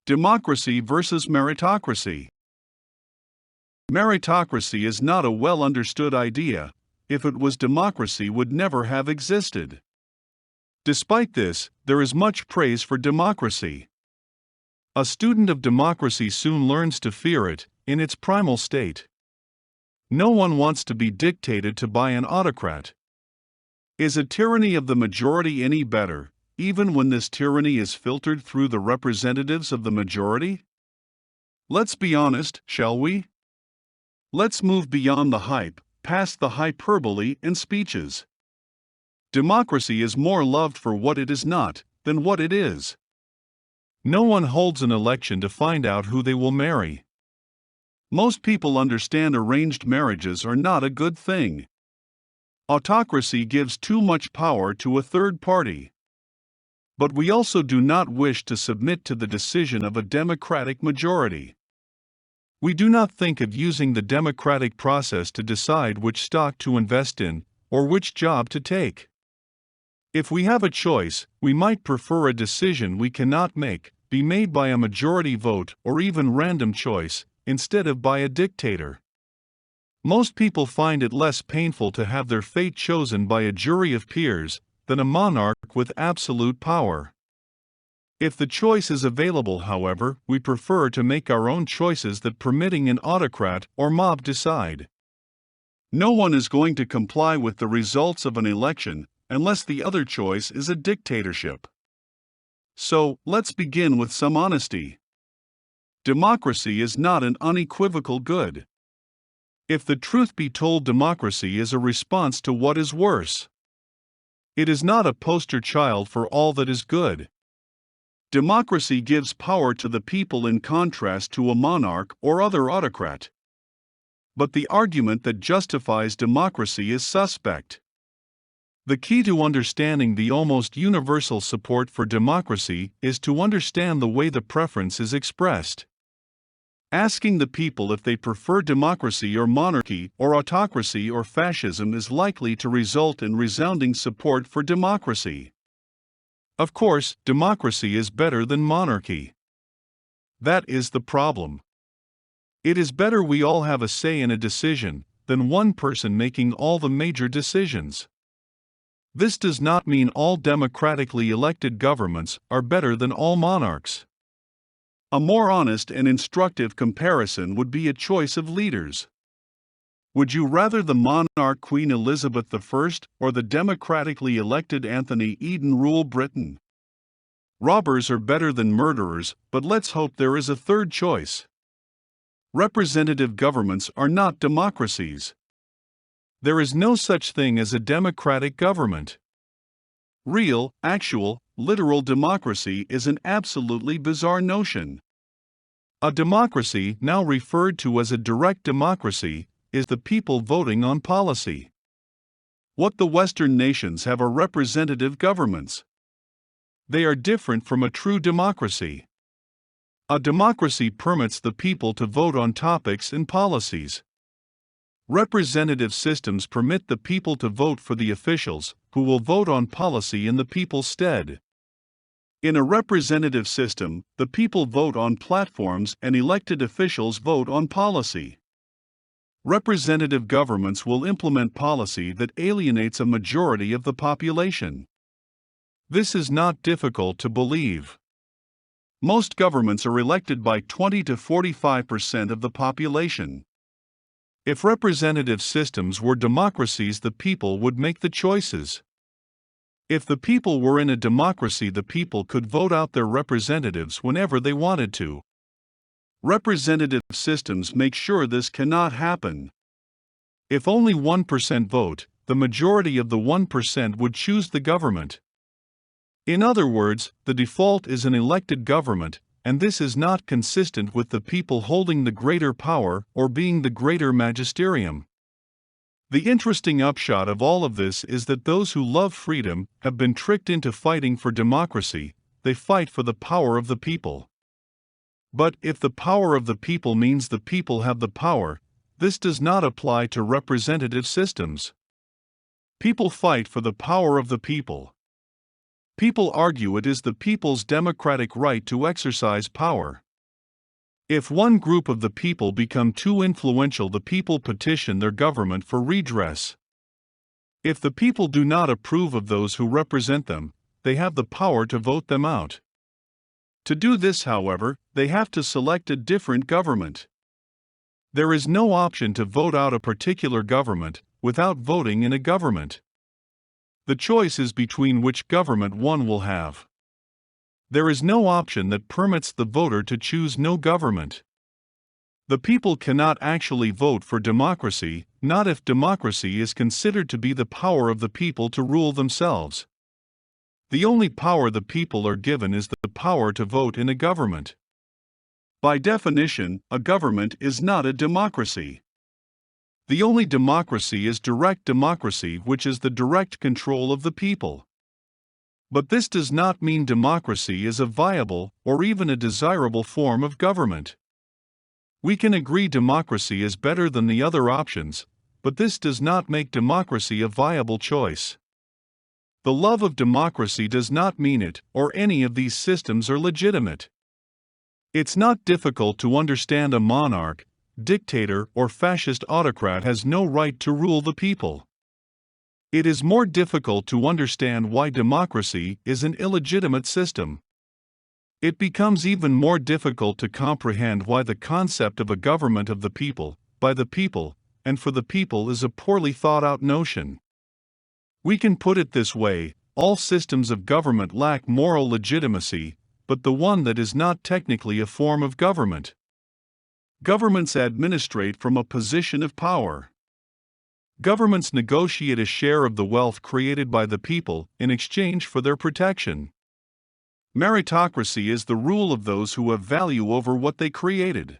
Democracy versus meritocracy. Meritocracy is not a well-understood idea. If it was, democracy would never have existed. Despite this, there is much praise for democracy. A student of democracy soon learns to fear it, in its primal state. No one wants to be dictated to by an autocrat. Is a tyranny of the majority any better, even when this tyranny is filtered through the representatives of the majority? Let's be honest, shall we? Let's move beyond the hype, past the hyperbole and speeches. Democracy is more loved for what it is not, than what it is. No one holds an election to find out who they will marry. Most people understand arranged marriages are not a good thing. Autocracy gives too much power to a third party. But we also do not wish to submit to the decision of a democratic majority. We do not think of using the democratic process to decide which stock to invest in, or which job to take. If we have a choice, we might prefer a decision we cannot make be made by a majority vote or even random choice, instead of by a dictator. Most people find it less painful to have their fate chosen by a jury of peers than a monarch with absolute power. If the choice is available, however, we prefer to make our own choices than permitting an autocrat or mob decide. No one is going to comply with the results of an election unless the other choice is a dictatorship. So, let's begin with some honesty. Democracy is not an unequivocal good. If the truth be told, democracy is a response to what is worse. It is not a poster child for all that is good. Democracy gives power to the people in contrast to a monarch or other autocrat. But the argument that justifies democracy is suspect. The key to understanding the almost universal support for democracy is to understand the way the preference is expressed. Asking the people if they prefer democracy or monarchy or autocracy or fascism is likely to result in resounding support for democracy. Of course, democracy is better than monarchy. That is the problem. It is better we all have a say in a decision than one person making all the major decisions. This does not mean all democratically elected governments are better than all monarchs. A more honest and instructive comparison would be a choice of leaders. Would you rather the monarch Queen Elizabeth I or the democratically elected Anthony Eden rule Britain? Robbers are better than murderers, but let's hope there is a third choice. Representative governments are not democracies. There is no such thing as a democratic government. Real, actual, literal democracy is an absolutely bizarre notion. A democracy, now referred to as a direct democracy, is the people voting on policy. What the Western nations have are representative governments. They are different from a true democracy. A democracy permits the people to vote on topics and policies. Representative systems permit the people to vote for the officials, who will vote on policy in the people's stead. In a representative system, the people vote on platforms and elected officials vote on policy. Representative governments will implement policy that alienates a majority of the population. This is not difficult to believe. Most governments are elected by 20 to 45% of the population. If representative systems were democracies, the people would make the choices. If the people were in a democracy, the people could vote out their representatives whenever they wanted to. Representative systems make sure this cannot happen. If only 1% vote, the majority of the 1% would choose the government. In other words, the default is an elected government, and this is not consistent with the people holding the greater power or being the greater magisterium. The interesting upshot of all of this is that those who love freedom have been tricked into fighting for democracy. They fight for the power of the people. But if the power of the people means the people have the power, this does not apply to representative systems. People fight for the power of the people. People argue it is the people's democratic right to exercise power. If one group of the people become too influential, the people petition their government for redress. If the people do not approve of those who represent them, they have the power to vote them out. To do this, however, they have to select a different government. There is no option to vote out a particular government without voting in a government. The choice is between which government one will have. There is no option that permits the voter to choose no government. The people cannot actually vote for democracy, not if democracy is considered to be the power of the people to rule themselves. The only power the people are given is the power to vote in a government. By definition, a government is not a democracy. The only democracy is direct democracy, which is the direct control of the people. But this does not mean democracy is a viable or even a desirable form of government. We can agree democracy is better than the other options, but this does not make democracy a viable choice. The love of democracy does not mean it or any of these systems are legitimate. It's not difficult to understand a monarch, dictator, or fascist autocrat has no right to rule the people. It is more difficult to understand why democracy is an illegitimate system. It becomes even more difficult to comprehend why the concept of a government of the people, by the people, and for the people is a poorly thought out notion. We can put it this way: all systems of government lack moral legitimacy, but the one that is not technically a form of government. Governments administrate from a position of power. Governments negotiate a share of the wealth created by the people in exchange for their protection. Meritocracy is the rule of those who have value over what they created.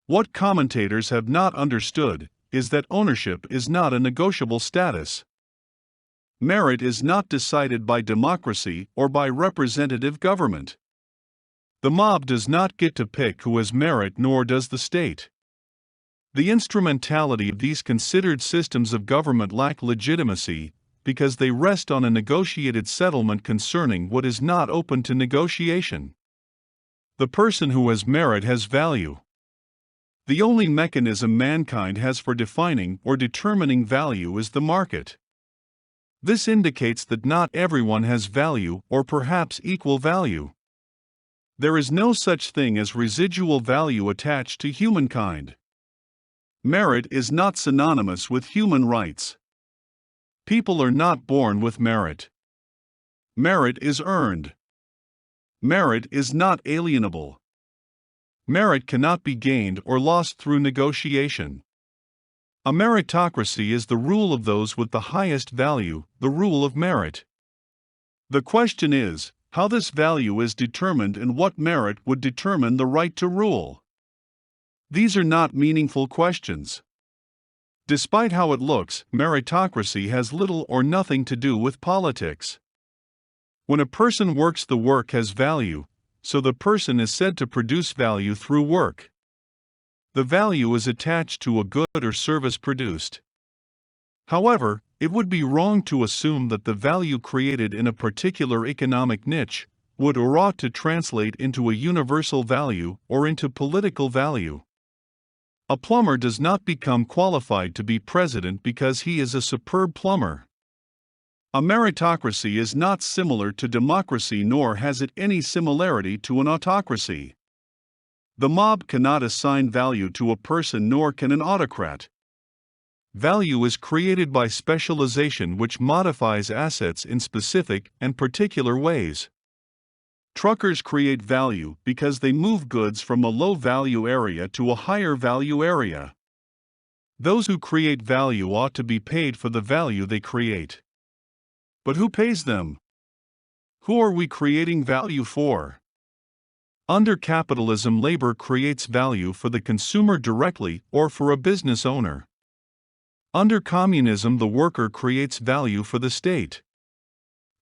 What commentators have not understood is that ownership is not a negotiable status. Merit is not decided by democracy or by representative government. The mob does not get to pick who has merit, nor does the state. The instrumentality of these considered systems of government lack legitimacy because they rest on a negotiated settlement concerning what is not open to negotiation. The person who has merit has value. The only mechanism mankind has for defining or determining value is the market. This indicates that not everyone has value or perhaps equal value. There is no such thing as residual value attached to humankind. Merit is not synonymous with human rights. People are not born with merit. Merit is earned. Merit is not alienable. Merit cannot be gained or lost through negotiation. A meritocracy is the rule of those with the highest value, the rule of merit. The question is, how this value is determined and what merit would determine the right to rule. These are not meaningful questions. Despite how it looks, meritocracy has little or nothing to do with politics. When a person works, the work has value, so the person is said to produce value through work. The value is attached to a good or service produced. However, it would be wrong to assume that the value created in a particular economic niche would or ought to translate into a universal value or into political value. A plumber does not become qualified to be president because he is a superb plumber. A meritocracy is not similar to democracy, nor has it any similarity to an autocracy. The mob cannot assign value to a person, nor can an autocrat. Value is created by specialization, which modifies assets in specific and particular ways. Truckers create value because they move goods from a low-value area to a higher-value area. Those who create value ought to be paid for the value they create. But who pays them? Who are we creating value for? Under capitalism, labor creates value for the consumer directly or for a business owner. Under communism, the worker creates value for the state.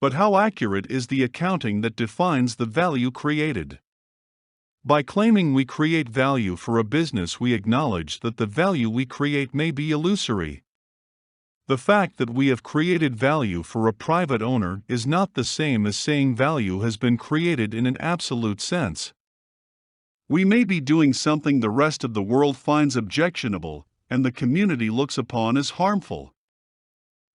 But how accurate is the accounting that defines the value created? By claiming we create value for a business, we acknowledge that the value we create may be illusory. The fact that we have created value for a private owner is not the same as saying value has been created in an absolute sense. We may be doing something the rest of the world finds objectionable, and the community looks upon as harmful.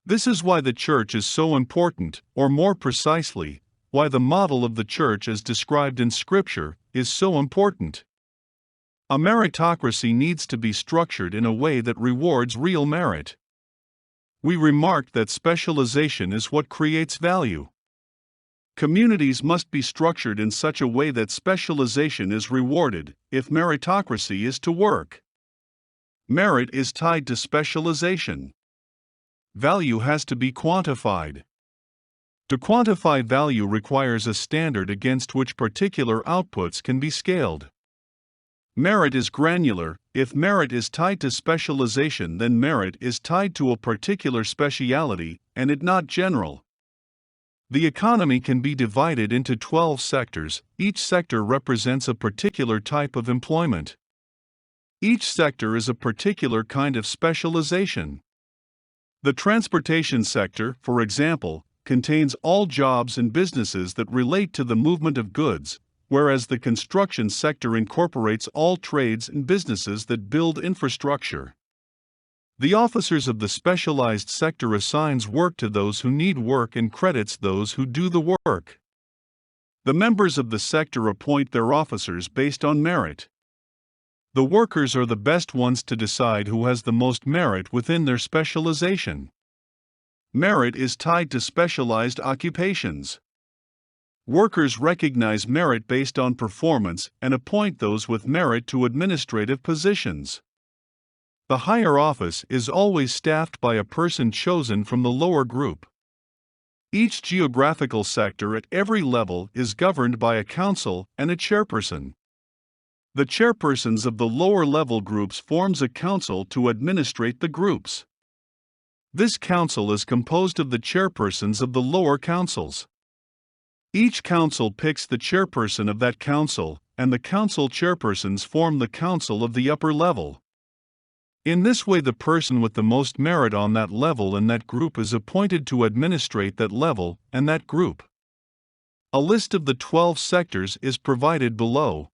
This is why the church is so important, or more precisely, why the model of the church as described in Scripture is so important. A meritocracy needs to be structured in a way that rewards real merit. We remarked that specialization is what creates value. Communities must be structured in such a way that specialization is rewarded, if meritocracy is to work. Merit is tied to specialization. Value has to be quantified. To quantify value requires a standard against which particular outputs can be scaled. Merit is granular. If merit is tied to specialization, then merit is tied to a particular speciality, and it not general. The economy can be divided into 12 sectors. Each sector represents a particular type of employment. Each sector is a particular kind of specialization. The transportation sector, for example, contains all jobs and businesses that relate to the movement of goods, whereas the construction sector incorporates all trades and businesses that build infrastructure. The officers of the specialized sector assigns work to those who need work and credits those who do the work. The members of the sector appoint their officers based on merit. The workers are the best ones to decide who has the most merit within their specialization. Merit is tied to specialized occupations. Workers recognize merit based on performance and appoint those with merit to administrative positions. The higher office is always staffed by a person chosen from the lower group. Each geographical sector at every level is governed by a council and a chairperson. The chairpersons of the lower level groups forms a council to administrate the groups. This council is composed of the chairpersons of the lower councils. Each council picks the chairperson of that council, and the council chairpersons form the council of the upper level. In this way, the person with the most merit on that level and that group is appointed to administrate that level and that group. A list of the 12 sectors is provided below.